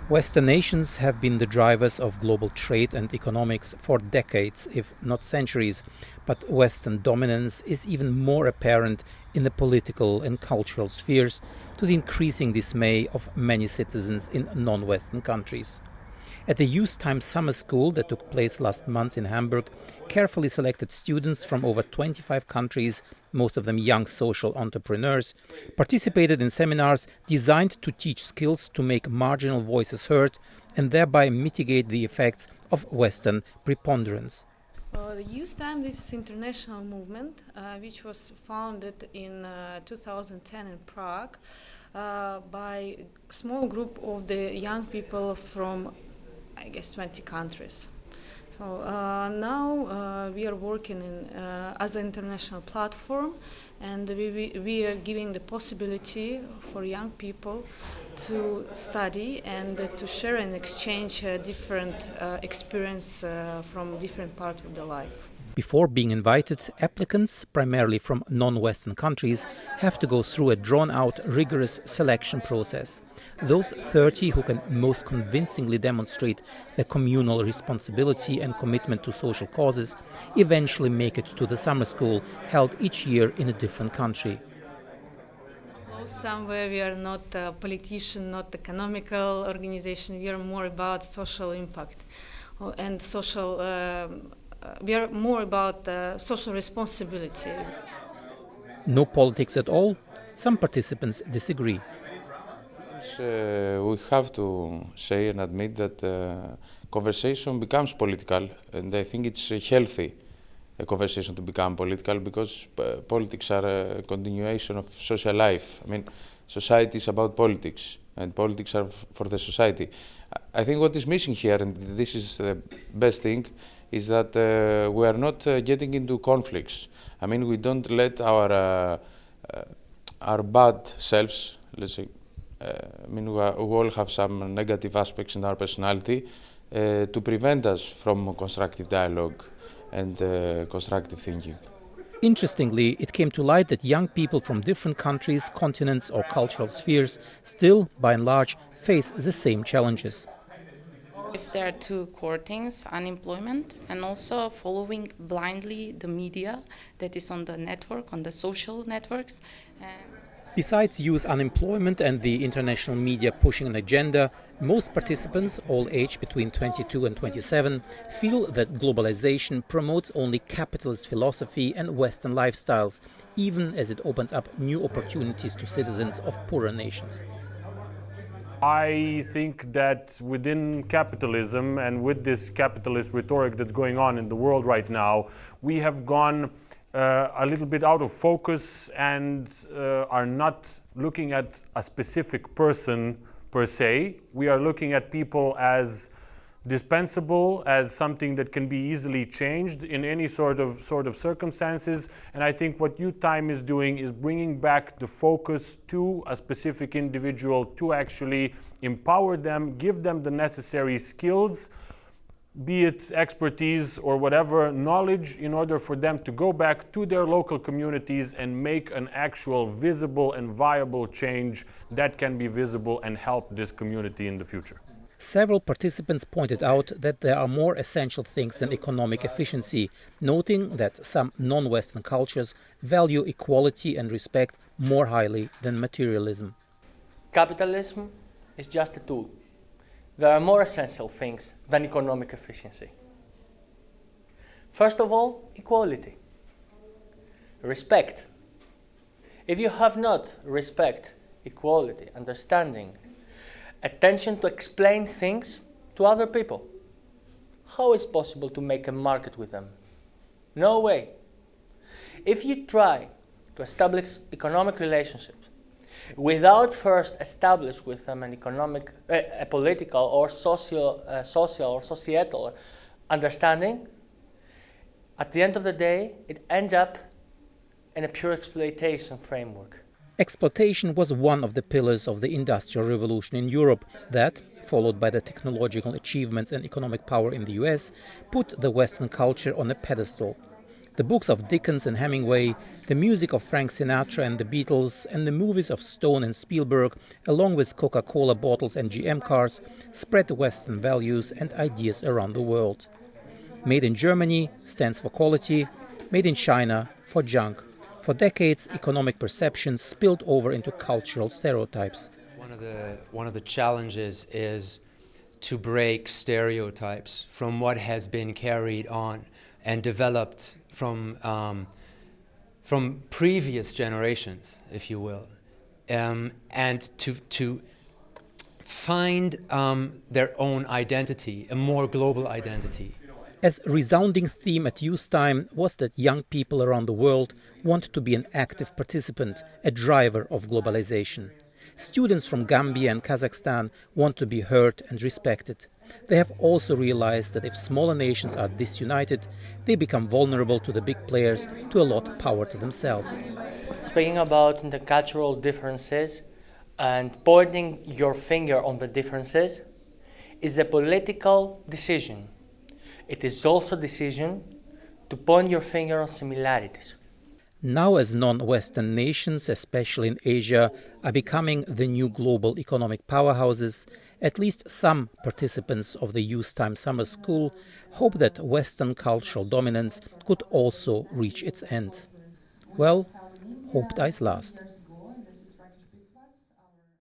Western nations have been the drivers of global trade and economics for decades, if not centuries, but Western dominance is even more apparent in the political and cultural spheres, to the increasing dismay of many citizens in non-Western countries. At the Youth Time Summer School that took place last month in Hamburg, carefully selected students from over 25 countries, most of them young social entrepreneurs, participated in seminars designed to teach skills to make marginal voices heard and thereby mitigate the effects of Western preponderance. The Youth Time, this is international movement which was founded in 2010 in Prague by a small group of the young people from, I guess, 20 countries. So now we are working as an international platform, and we are giving the possibility for young people to study and to share and exchange different experience from different parts of their life. Before being invited, applicants, primarily from non-Western countries, have to go through a drawn-out, rigorous selection process. Those 30 who can most convincingly demonstrate their communal responsibility and commitment to social causes eventually make it to the summer school, held each year in a different country. Somewhere we are not a politician, not economical organization. We are more about social impact and social. We are more about social responsibility. No politics at all? Some participants disagree. We have to say and admit that conversation becomes political, and I think it's healthy a conversation to become political, because politics are a continuation of social life. I mean, society is about politics, and politics are for the society. I think what is missing here, and this is the best thing, is that we are not getting into conflicts. I mean, we don't let our bad selves, let's say, I mean, we all have some negative aspects in our personality to prevent us from constructive dialogue and constructive thinking. Interestingly, it came to light that young people from different countries, continents or cultural spheres still, by and large, face the same challenges. If there are two core things, unemployment and also following blindly the media that is on the network, on the social networks. Besides youth unemployment and the international media pushing an agenda, most participants, all aged between 22 and 27, feel that globalization promotes only capitalist philosophy and Western lifestyles, even as it opens up new opportunities to citizens of poorer nations. I think that within capitalism and with this capitalist rhetoric that's going on in the world right now, we have gone a little bit out of focus and are not looking at a specific person per se. We are looking at people as dispensable, as something that can be easily changed in any sort of circumstances. And I think what Youth Time is doing is bringing back the focus to a specific individual to actually empower them, give them the necessary skills, be it expertise or whatever knowledge, in order for them to go back to their local communities and make an actual visible and viable change that can be visible and help this community in the future. Several participants pointed out that there are more essential things than economic efficiency, noting that some non-Western cultures value equality and respect more highly than materialism. Capitalism is just a tool. There are more essential things than economic efficiency. First of all, equality. Respect. If you have not respect, equality, understanding, attention to explain things to other people, how is it possible to make a market with them? No way. If you try to establish economic relationships without first establish with them an economic, a political or social or societal understanding, at the end of the day, it ends up in a pure exploitation framework. Exploitation was one of the pillars of the Industrial Revolution in Europe that, followed by the technological achievements and economic power in the US, put the Western culture on a pedestal. The books of Dickens and Hemingway, the music of Frank Sinatra and the Beatles, and the movies of Stone and Spielberg, along with Coca-Cola bottles and GM cars, spread Western values and ideas around the world. Made in Germany stands for quality, made in China for junk. For decades, economic perceptions spilled over into cultural stereotypes. One of the challenges is to break stereotypes from what has been carried on and developed from previous generations, if you will, and to find their own identity, a more global identity. As resounding theme at youth time was that young people around the world want to be an active participant, a driver of globalization. Students from Gambia and Kazakhstan want to be heard and respected. They have also realized that if smaller nations are disunited, they become vulnerable to the big players to allot power to themselves. Speaking about intercultural differences and pointing your finger on the differences is a political decision. It is also a decision to point your finger on similarities. Now, as non-Western nations, especially in Asia, are becoming the new global economic powerhouses, at least some participants of the Youth Time Summer School hope that Western cultural dominance could also reach its end. Well, hope dies last.